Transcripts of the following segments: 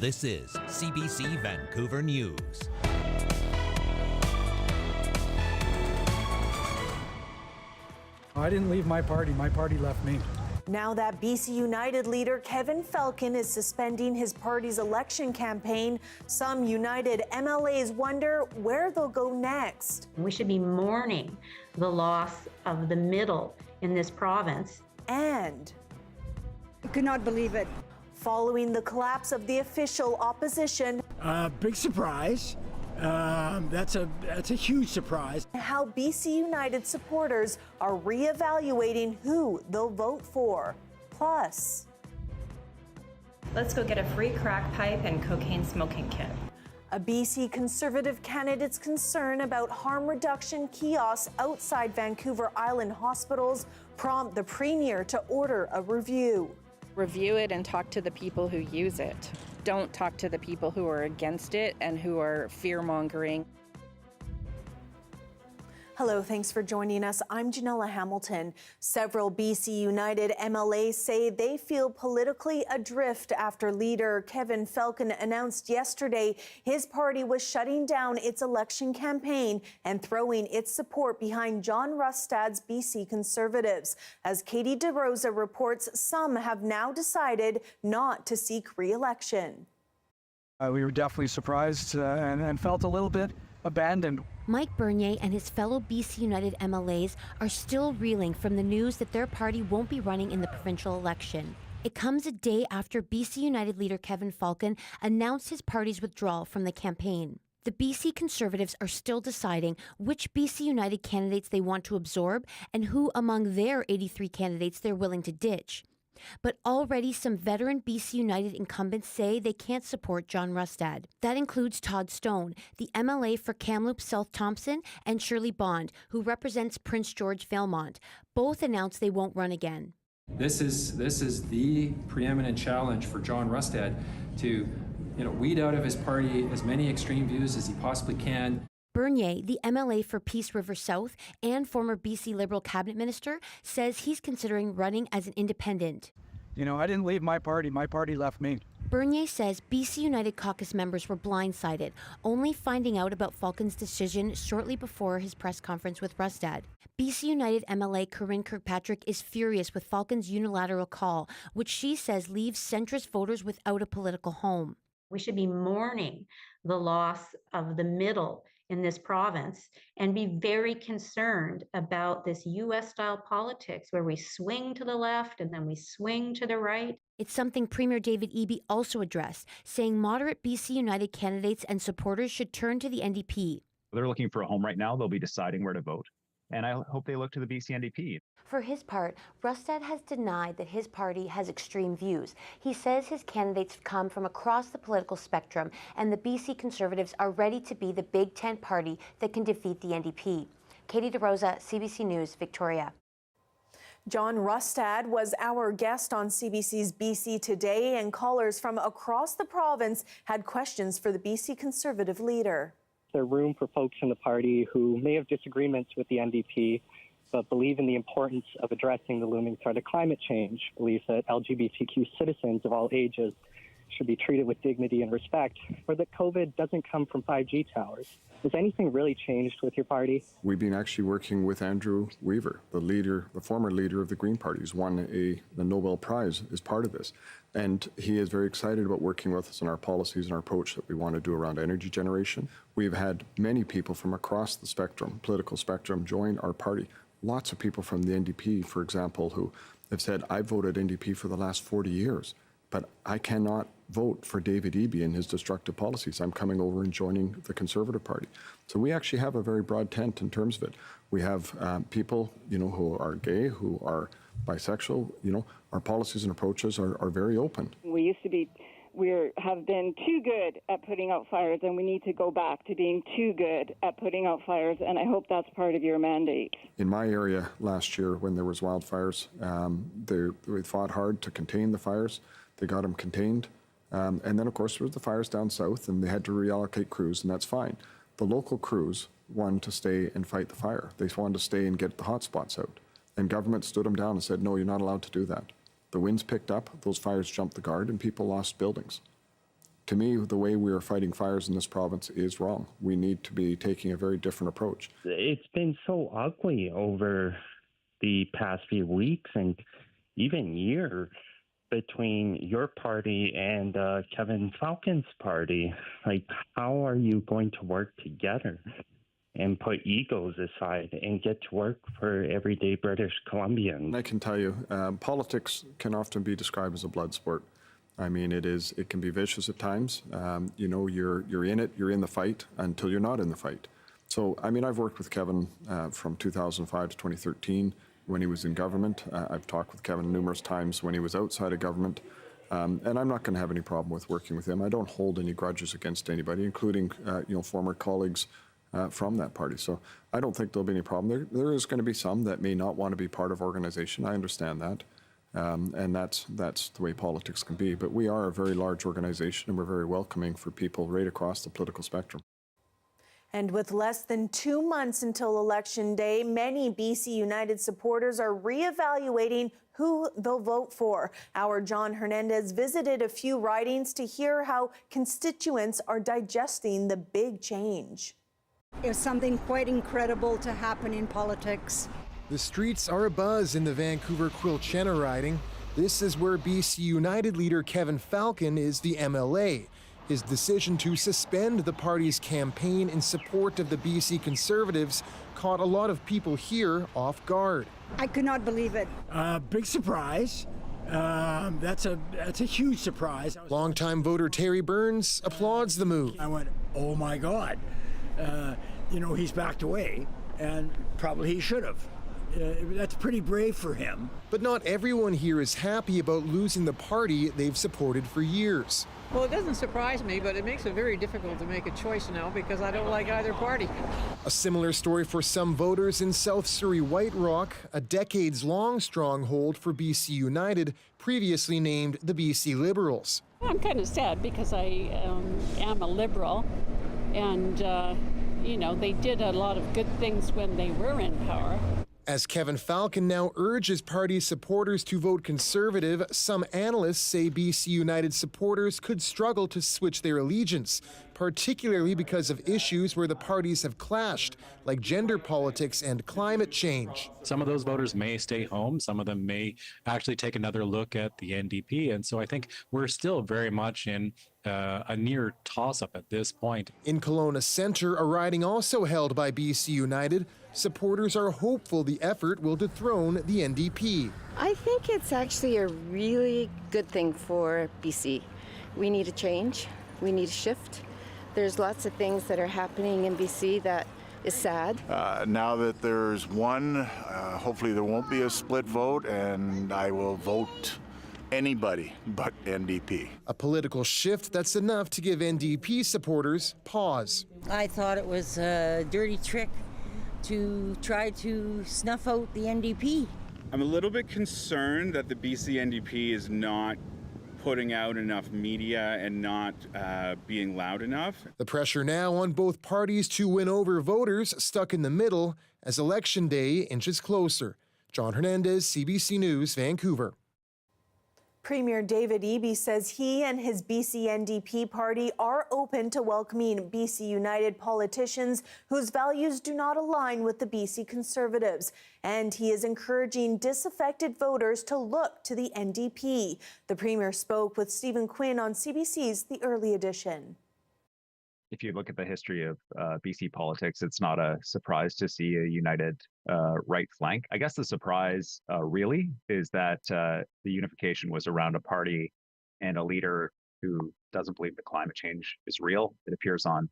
This is CBC Vancouver News. I didn't leave my party left me. Now that BC United leader Kevin Falcon is suspending his party's election campaign, some United MLAs wonder where they'll go next. We should be mourning the loss of the middle in this province. And I could not believe it. Following the collapse of the official opposition, Big surprise. That's a huge surprise. how BC United supporters are reevaluating who they'll vote for. Plus, let's go get a free crack pipe and cocaine smoking kit. a BC Conservative candidate's concern about harm reduction kiosks outside Vancouver Island hospitals prompt the Premier to order a review. Review it and talk to the people who use it. Don't talk to the people who are against it and who are fear-mongering. Hello, thanks for joining us. I'm Janella Hamilton. Several BC United MLAs say they feel politically adrift after leader Kevin Falcon announced yesterday his party was shutting down its election campaign and throwing its support behind John Rustad's BC Conservatives. As Katie DeRosa reports, some have now decided not to seek re-election. We were definitely surprised and felt a little bit abandoned. Mike Bernier and his fellow BC United MLAs are still reeling from the news that their party won't be running in the provincial election. It comes a day after BC United leader Kevin Falcon announced his party's withdrawal from the campaign. The BC Conservatives are still deciding which BC United candidates they want to absorb and who among their 83 candidates they're willing to ditch. But already some veteran BC United incumbents say they can't support John Rustad. That includes Todd Stone, the MLA for Kamloops South Thompson, and Shirley Bond, who represents Prince George Valemount. Both announced they won't run again. This is the preeminent challenge for John Rustad to, weed out of his party as many extreme views as he possibly can. Bernier, the MLA for Peace River South and former BC Liberal cabinet minister, says he's considering running as an independent. I didn't leave my party left me. Bernier says BC United caucus members were blindsided, only finding out about Falcon's decision shortly before his press conference with Rustad. BC United MLA Corinne Kirkpatrick is furious with Falcon's unilateral call, which she says leaves centrist voters without a political home. We should be mourning the loss of the middle in this province and be very concerned about this U.S.-style politics where we swing to the left and then we swing to the right. It's something Premier David Eby also addressed, saying moderate BC United candidates and supporters should turn to the NDP. They're looking for a home right now. They'll be deciding where to vote. And I hope they look to the BC NDP. For his part, Rustad has denied that his party has extreme views. He says his candidates come from across the political spectrum, and the BC Conservatives are ready to be the big tent party that can defeat the NDP. Katie DeRosa, CBC News, Victoria. John Rustad was our guest on CBC's BC Today, and callers from across the province had questions for the BC Conservative leader. There's room for folks in the party who may have disagreements with the NDP, but believe in the importance of addressing the looming threat of climate change, believe that LGBTQ citizens of all ages should be treated with dignity and respect, or that COVID doesn't come from 5G towers. Has anything really changed with your party? We've been actually working with Andrew Weaver, the former leader of the Green Party, who's won the Nobel Prize as part of this. And he is very excited about working with us on our policies and our approach that we want to do around energy generation. We've had many people from across the spectrum, political spectrum, join our party. Lots of people from the NDP, for example, who have said, I voted NDP for the last 40 years, but I cannot vote for David Eby and his destructive policies. I'm coming over and joining the Conservative Party. So we actually have a very broad tent in terms of it. We have people, who are gay, who are bisexual. Our policies and approaches are very open. We have been too good at putting out fires, and we need to go back to being too good at putting out fires, and I hope that's part of your mandate. In my area last year, when there was wildfires, they fought hard to contain the fires. They got them contained. And then, of course, there was the fires down south, and they had to reallocate crews, and that's fine. The local crews wanted to stay and fight the fire. They wanted to stay and get the hot spots out. And government stood them down and said, no, you're not allowed to do that. The winds picked up, those fires jumped the guard, and people lost buildings. to me, the way we are fighting fires in this province is wrong. We need to be taking a very different approach. It's been so ugly over the past few weeks and even year between your party and Kevin Falcon's party. Like, how are you going to work together and put egos aside and get to work for everyday British Columbians? I can tell you, politics can often be described as a blood sport. I mean, it can be vicious at times. You know, you're in it, you're in the fight until you're not in the fight. So, I mean, I've worked with Kevin from 2005 to 2013 when he was in government. I've talked with Kevin numerous times when he was outside of government. And I'm not going to have any problem with working with him. I don't hold any grudges against anybody, including, former colleagues from that party. So I don't think there'll be any problem. There is going to be some that may not want to be part of organization. I understand that. And that's the way politics can be. But we are a very large organization, and we're very welcoming for people right across the political spectrum. And with less than 2 months until Election Day, many BC United supporters are reevaluating who they'll vote for. Our John Hernandez visited a few ridings to hear how constituents are digesting the big change. It's something quite incredible to happen in politics. The streets are abuzz in the Vancouver Quilchena riding. This is where BC United leader Kevin Falcon is the MLA. His decision to suspend the party's campaign in support of the BC Conservatives caught a lot of people here off guard. I could not believe it. Big surprise. That's a huge surprise. Longtime voter Terry Burns applauds the move. I went, oh my God. He's backed away, and probably he should have. That's pretty brave for him. But not everyone here is happy about losing the party they've supported for years. Well, it doesn't surprise me, but it makes it very difficult to make a choice now because I don't like either party. A similar story for some voters in South Surrey White Rock, a decades-long stronghold for BC United, previously named the BC Liberals. I'm kind of sad because I am a Liberal, and, they did a lot of good things when they were in power. As Kevin Falcon now urges party supporters to vote Conservative, some analysts say BC United supporters could struggle to switch their allegiance, particularly because of issues where the parties have clashed, like gender politics and climate change. Some of those voters may stay home. Some of them may actually take another look at the NDP. And so I think we're still very much in a near toss-up at this point. In Kelowna Centre, a riding also held by BC United, supporters are hopeful the effort will dethrone the NDP. I think it's actually a really good thing for BC. We need a change. We need a shift. There's lots of things that are happening in BC that is sad. Now that there's one, hopefully there won't be a split vote, and I will vote anybody but NDP. A political shift that's enough to give NDP supporters pause. I thought it was a dirty trick to try to snuff out the NDP. I'm a little bit concerned that the BC NDP is not putting out enough media and not being loud enough. The pressure now on both parties to win over voters stuck in the middle as Election Day inches closer. John Hernandez, CBC News, Vancouver. Premier David Eby says he and his BC NDP party are open to welcoming BC United politicians whose values do not align with the BC Conservatives. And he is encouraging disaffected voters to look to the NDP. The Premier spoke with Stephen Quinn on CBC's The Early Edition. If you look at the history of BC politics, it's not a surprise to see a united right flank. I guess the surprise really is that the unification was around a party and a leader who doesn't believe that climate change is real. It appears on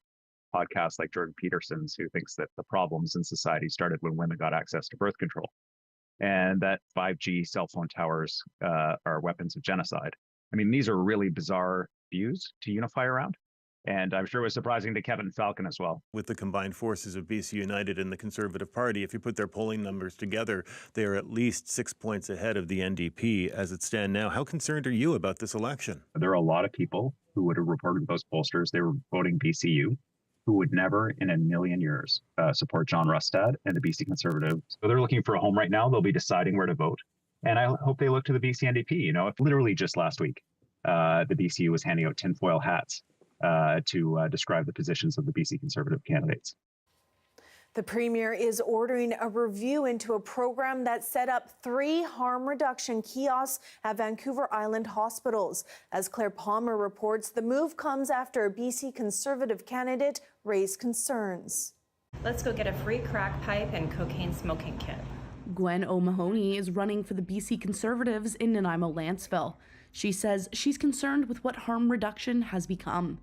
podcasts like Jordan Peterson's, who thinks that the problems in society started when women got access to birth control, and that 5G cell phone towers are weapons of genocide. I mean, these are really bizarre views to unify around. And I'm sure it was surprising to Kevin Falcon as well. With the combined forces of BC United and the Conservative Party, if you put their polling numbers together, they are at least 6 points ahead of the NDP as it stands now. How concerned are you about this election? There are a lot of people who would have reported those pollsters they were voting BCU, who would never in a million years support John Rustad and the BC Conservatives. So they're looking for a home right now. They'll be deciding where to vote. And I hope they look to the BC NDP. If literally just last week, the BCU was handing out tinfoil hats to describe the positions of the BC Conservative candidates. The Premier is ordering a review into a program that set up 3 harm reduction kiosks at Vancouver Island hospitals. As Claire Palmer reports, the move comes after a BC Conservative candidate raised concerns. Let's go get a free crack pipe and cocaine smoking kit. Gwen O'Mahony is running for the BC Conservatives in Nanaimo-Lantzville. She says she's concerned with what harm reduction has become.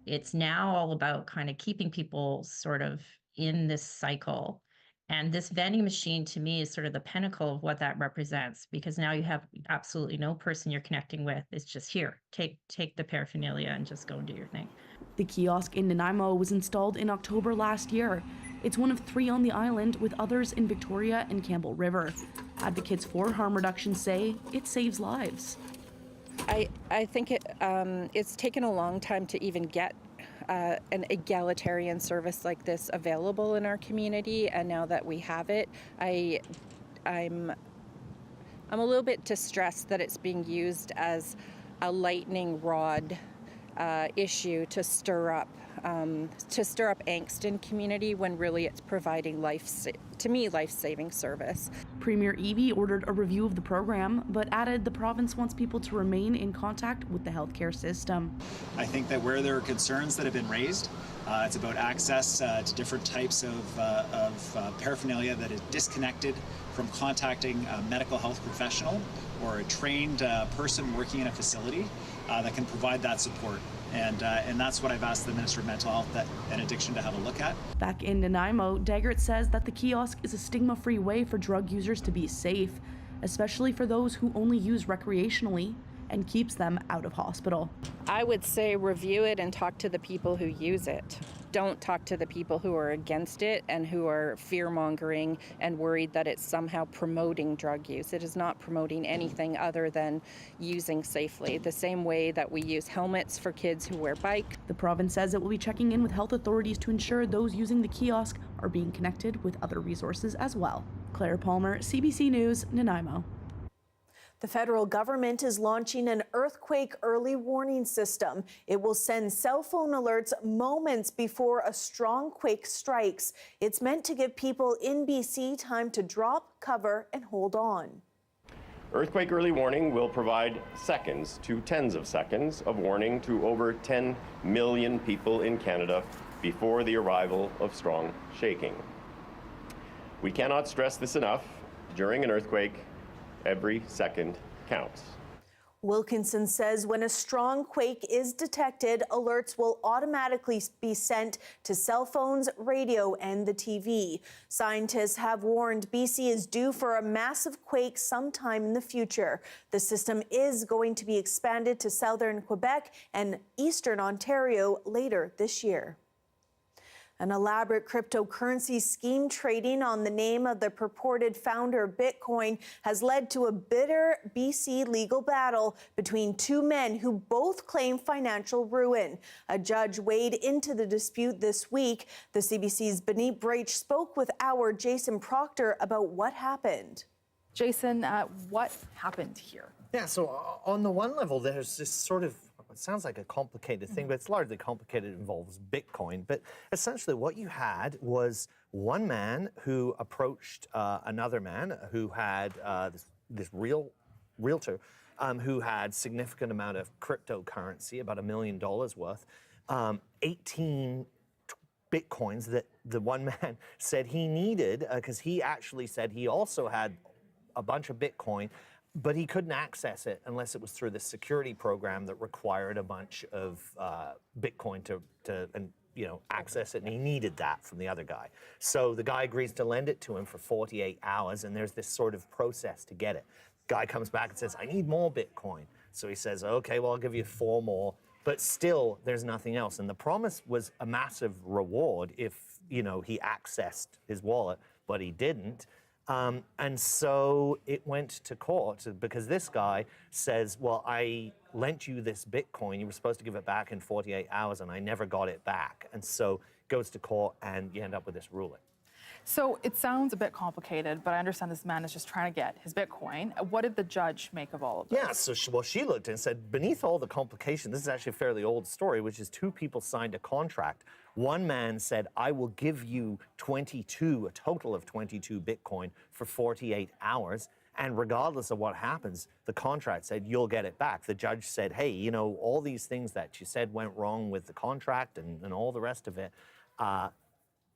It's now all about kind of keeping people sort of in this cycle. And this vending machine to me is sort of the pinnacle of what that represents, because now you have absolutely no person you're connecting with. It's just here, take the paraphernalia and just go and do your thing. The kiosk in Nanaimo was installed in October last year. It's one of 3 on the island, with others in Victoria and Campbell River. Advocates for harm reduction say it saves lives. I think it's taken a long time to even get an egalitarian service like this available in our community, and now that we have it, I'm a little bit distressed that it's being used as a lightning rod issue to stir up angst in community, when really it's providing life-saving service. Premier Eby ordered a review of the program, but added the province wants people to remain in contact with the healthcare system. I think that where there are concerns that have been raised, it's about access to different types of paraphernalia that is disconnected from contacting a medical health professional or a trained person working in a facility that can provide that support. And that's what I've asked the Minister of Mental Health and Addiction to have a look at. Back in Nanaimo, Daggert says that the kiosk is a stigma-free way for drug users to be safe, especially for those who only use recreationally, and keeps them out of hospital. I would say review it and talk to the people who use it. Don't talk to the people who are against it and who are fear-mongering and worried that it's somehow promoting drug use. It is not promoting anything other than using safely, the same way that we use helmets for kids who wear bike. The province says it will be checking in with health authorities to ensure those using the kiosk are being connected with other resources as well. Claire Palmer, CBC News, Nanaimo. The federal government is launching an earthquake early warning system. It will send cell phone alerts moments before a strong quake strikes. It's meant to give people in BC time to drop, cover, and hold on. Earthquake early warning will provide seconds to tens of seconds of warning to over 10 million people in Canada before the arrival of strong shaking. We cannot stress this enough. During an earthquake, every second counts. Wilkinson says when a strong quake is detected, alerts will automatically be sent to cell phones, radio, and the TV. Scientists have warned BC is due for a massive quake sometime in the future. The system is going to be expanded to southern Quebec and eastern Ontario later this year. An elaborate cryptocurrency scheme trading on the name of the purported founder of Bitcoin has led to a bitter BC legal battle between 2 men who both claim financial ruin. A judge weighed into the dispute this week. The CBC's Benit Braich spoke with our Jason Proctor about what happened. Jason, what happened here? Yeah, so on the one level, there's this sort of, it sounds like a complicated thing, but it's largely complicated. It involves Bitcoin. But essentially what you had was one man who approached another man who had this realtor who had significant amount of cryptocurrency, about $1 million worth, 18 Bitcoins that the one man said he needed because he actually said he also had a bunch of Bitcoin, but he couldn't access it unless it was through this security program that required a bunch of Bitcoin to access it, and he needed that from the other guy. So the guy agrees to lend it to him for 48 hours, and there's this sort of process to get it. Guy comes back and says, I need more Bitcoin. So he says, okay, well, I'll give you 4 more, but still there's nothing else. And the promise was a massive reward if, he accessed his wallet, but he didn't. And so it went to court because this guy says, well, I lent you this Bitcoin. You were supposed to give it back in 48 hours, and I never got it back. And so it goes to court, and you end up with this ruling. So it sounds a bit complicated, but I understand this man is just trying to get his Bitcoin. What did the judge make of all of this? Yeah, so she looked and said, beneath all the complication, this is actually a fairly old story, which is two people signed a contract. One man said, I will give you a total of 22 Bitcoin for 48 hours. And regardless of what happens, the contract said you'll get it back. The judge said, hey, you know, all these things that you said went wrong with the contract and all the rest of it,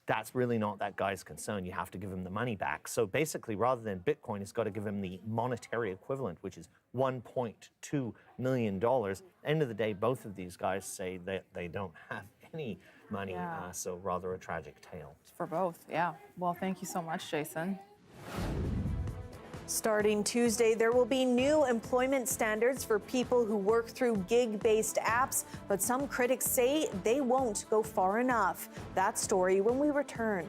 that's really not that guy's concern. You have to give him the money back. So basically, rather than Bitcoin, he's got to give him the monetary equivalent, which is $1.2 million. End of the day, both of these guys say that they don't have any money, so rather a tragic tale. For both, yeah. Well, thank you so much, Jason. Starting Tuesday, there will be new employment standards for people who work through gig-based apps, but some critics say they won't go far enough. That story when we return.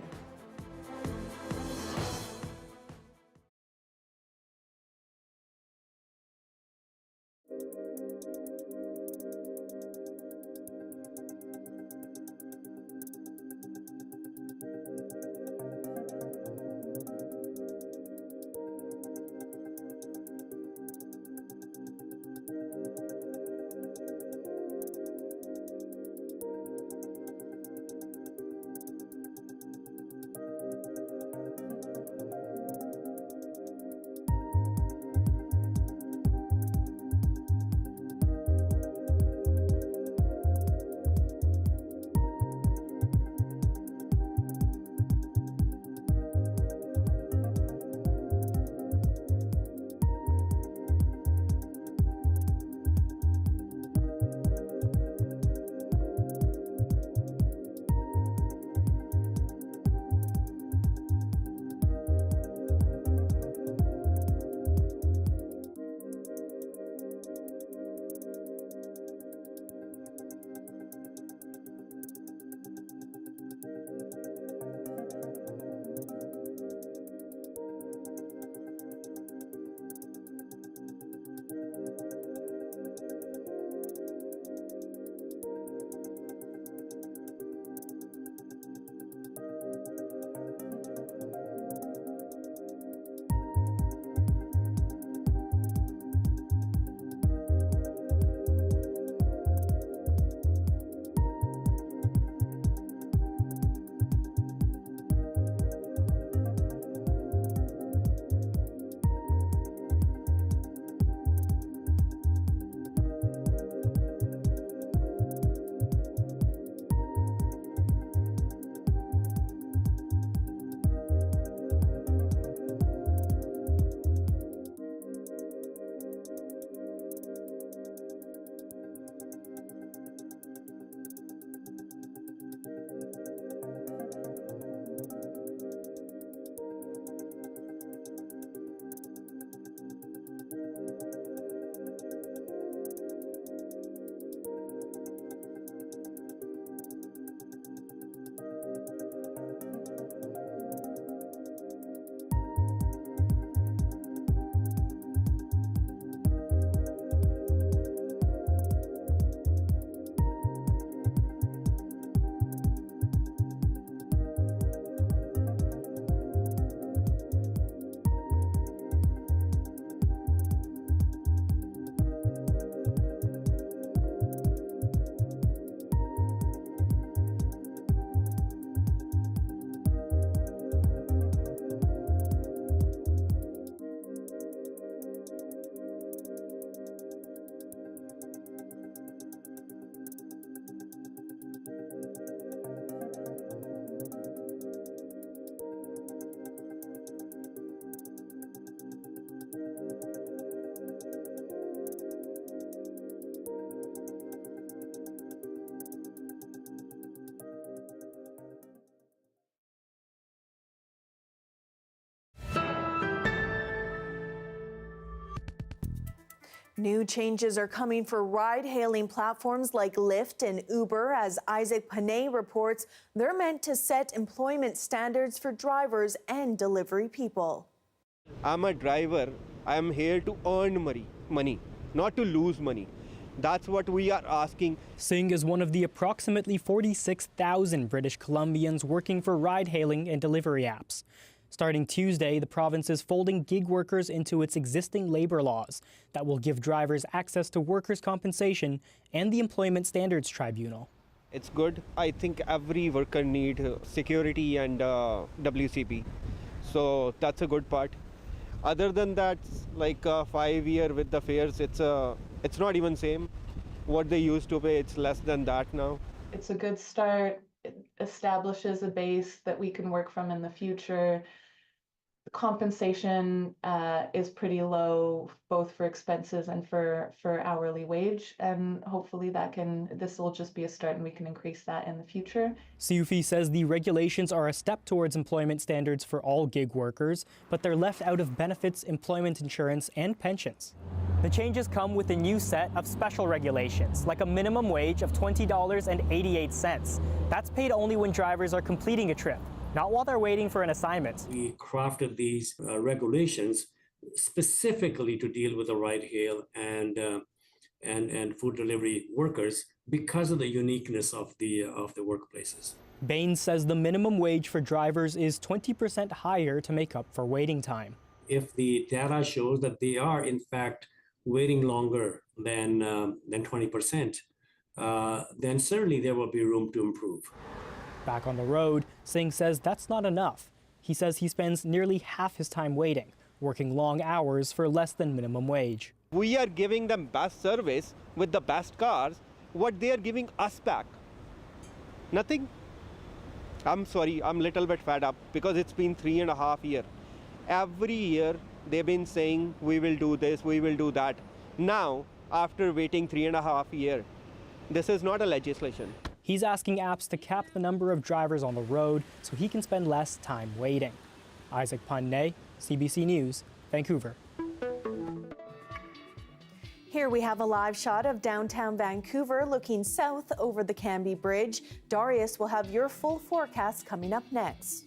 New changes are coming for ride-hailing platforms like Lyft and Uber. As Isaac Panay reports, they're meant to set employment standards for drivers and delivery people. I'm a driver. I'm here to earn money, not to lose money. That's what we are asking. Singh is one of the approximately 46,000 British Columbians working for ride-hailing and delivery apps. Starting Tuesday, the province is folding gig workers into its existing labor laws that will give drivers access to workers' compensation and the Employment Standards Tribunal. It's good. I think every worker needs security and WCP. So that's a good part. Other than that, like 5 year with the fares, it's not even same. What they used to pay, it's less than that now. It's a good start. It establishes a base that we can work from in the future. The compensation is pretty low, both for expenses and for hourly wage, and hopefully this will just be a start and we can increase that in the future. CUFI says the regulations are a step towards employment standards for all gig workers, but they're left out of benefits, employment insurance, and pensions. The changes come with a new set of special regulations, like a minimum wage of $20.88. That's paid only when drivers are completing a trip, not while they're waiting for an assignment. We crafted these regulations specifically to deal with the ride-hail and food delivery workers because of the uniqueness of the workplaces. Bain says the minimum wage for drivers is 20% higher to make up for waiting time. If the data shows that they are in fact waiting longer than 20%, then certainly there will be room to improve. Back on the road, Singh says that's not enough. He says he spends nearly half his time waiting, working long hours for less than minimum wage. We are giving them best service with the best cars. What they are giving us back? Nothing. I'm sorry, I'm a little bit fed up because it's been 3.5 years. Every year they've been saying we will do this, we will do that. Now, after waiting 3.5 years, this is not a legislation. He's asking apps to cap the number of drivers on the road so he can spend less time waiting. Isaac Pandey, CBC News, Vancouver. Here we have a live shot of downtown Vancouver looking south over the Cambie Bridge. Darius will have your full forecast coming up next.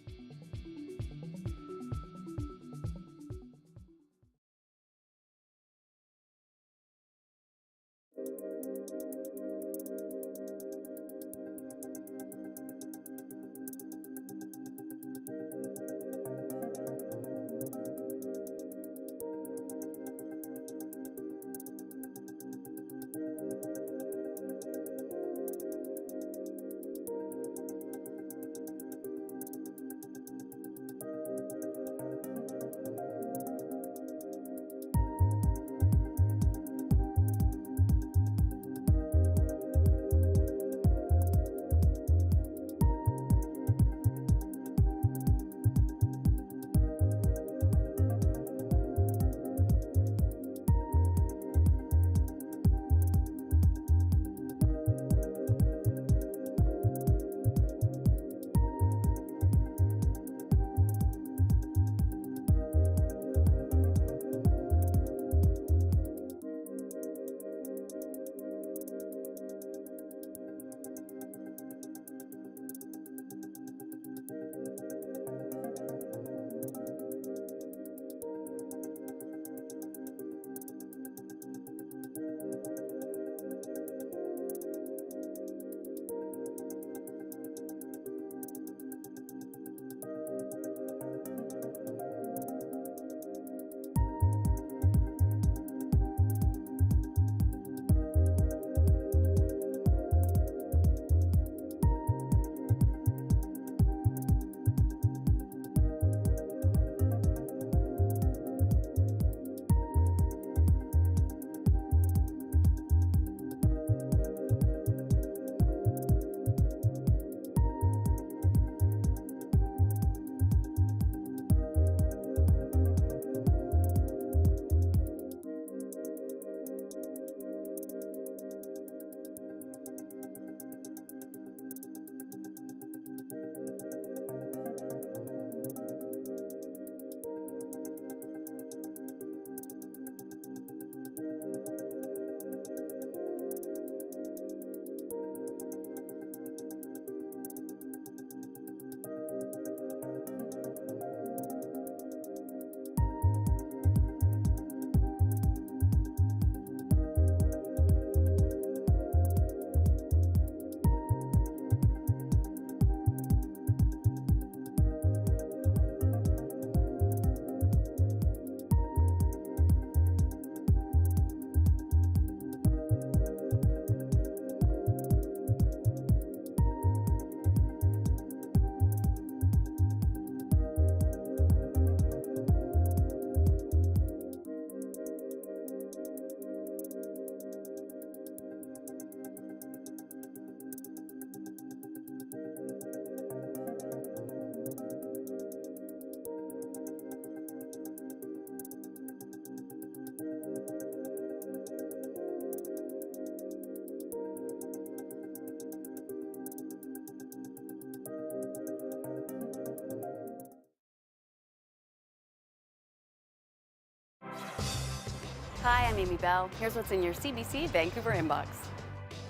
Hi, I'm Amy Bell. Here's what's in your CBC Vancouver inbox.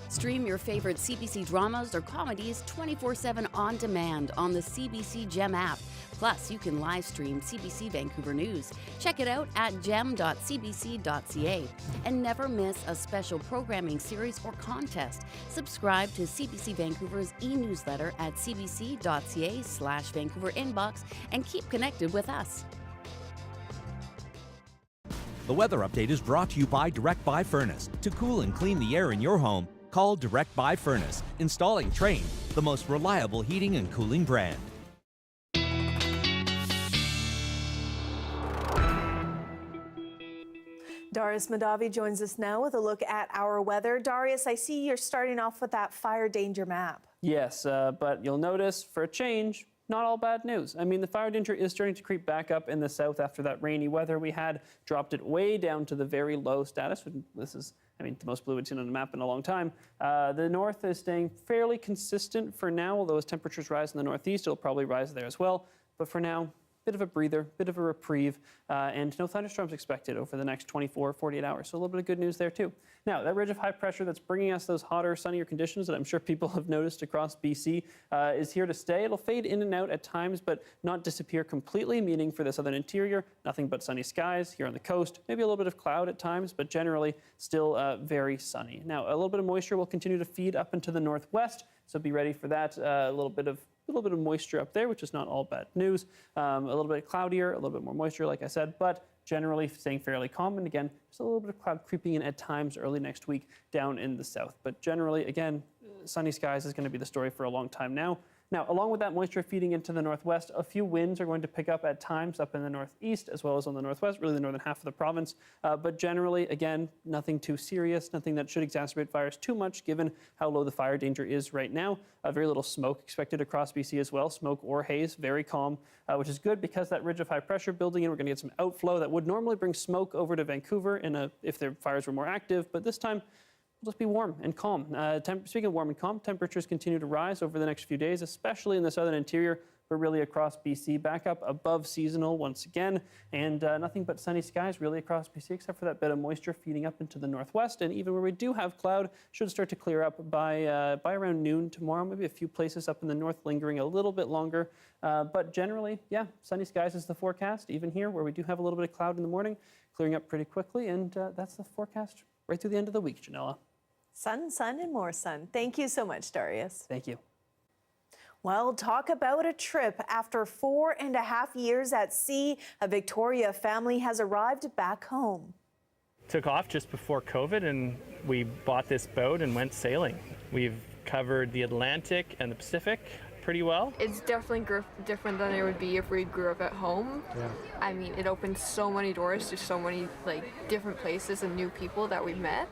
Stream your favorite CBC dramas or comedies 24/7 on demand on the CBC Gem app. Plus, you can live stream CBC Vancouver News. Check it out at gem.cbc.ca. And never miss a special programming series or contest. Subscribe to CBC Vancouver's e-newsletter at cbc.ca/Vancouver inbox and keep connected with us. The weather update is brought to you by Direct Buy Furnace. To cool and clean the air in your home, call Direct Buy Furnace. Installing Trane, the most reliable heating and cooling brand. Darius Madavi joins us now with a look at our weather. Darius, I see you're starting off with that fire danger map. Yes, but you'll notice for a change, not all bad news. I mean, the fire danger is starting to creep back up in the south after that rainy weather we had, dropped it way down to the very low status. This is, I mean, the most blue we've seen on the map in a long time. The north is staying fairly consistent for now, although as temperatures rise in the northeast, it'll probably rise there as well. But for now, bit of a breather, bit of a reprieve, and no thunderstorms expected over the next 24, 48 hours. So a little bit of good news there too. Now, that ridge of high pressure that's bringing us those hotter, sunnier conditions that I'm sure people have noticed across BC is here to stay. It'll fade in and out at times, but not disappear completely, meaning for the southern interior, nothing but sunny skies here on the coast, maybe a little bit of cloud at times, but generally still very sunny. Now, a little bit of moisture will continue to feed up into the northwest, so be ready for that. A little bit of moisture up there, which is not all bad news. A little bit cloudier, a little bit more moisture, like I said, but generally staying fairly calm. And again, just a little bit of cloud creeping in at times early next week down in the south. But generally, again, sunny skies is going to be the story for a long time now. Now, along with that moisture feeding into the northwest, a few winds are going to pick up at times up in the northeast as well as on the northwest, really the northern half of the province. But generally, again, nothing too serious, nothing that should exacerbate fires too much given how low the fire danger is right now. Very little smoke expected across BC as well, smoke or haze, very calm, which is good because that ridge of high pressure building in, we're going to get some outflow that would normally bring smoke over to Vancouver if the fires were more active, but this time, it'll just be warm and calm. Speaking of warm and calm, temperatures continue to rise over the next few days, especially in the southern interior, but really across BC, back up above seasonal once again, and nothing but sunny skies really across BC, except for that bit of moisture feeding up into the northwest, and even where we do have cloud, should start to clear up by around noon tomorrow, maybe a few places up in the north lingering a little bit longer, but generally, yeah, sunny skies is the forecast, even here where we do have a little bit of cloud in the morning, clearing up pretty quickly, and that's the forecast right through the end of the week, Janella. Sun, sun, and more sun. Thank you so much, Darius. Thank you. Well, talk about a trip. After 4.5 years at sea, a Victoria family has arrived back home. Took off just before COVID and we bought this boat and went sailing. We've covered the Atlantic and the Pacific pretty well. It's definitely different than it would be if we grew up at home. Yeah. I mean, it opened so many doors to so many different places and new people that we met.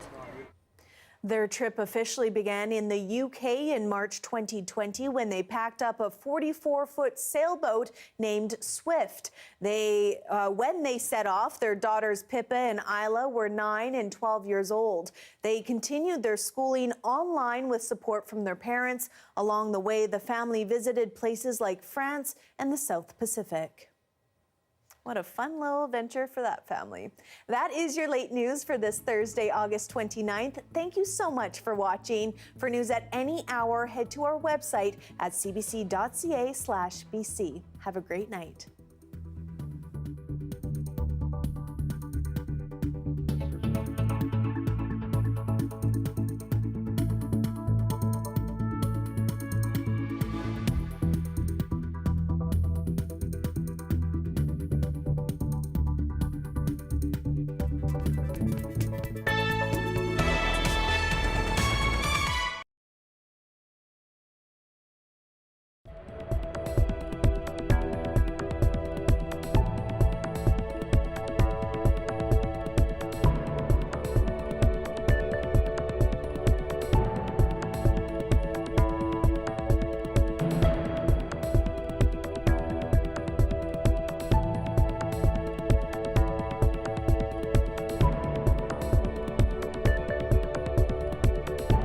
Their trip officially began in the UK in March 2020 when they packed up a 44-foot sailboat named Swift. When they set off, their daughters Pippa and Isla were 9 and 12 years old. They continued their schooling online with support from their parents. Along the way, the family visited places like France and the South Pacific. What a fun little adventure for that family. That is your late news for this Thursday, August 29th. Thank you so much for watching. For news at any hour, head to our website at cbc.ca/BC. Have a great night.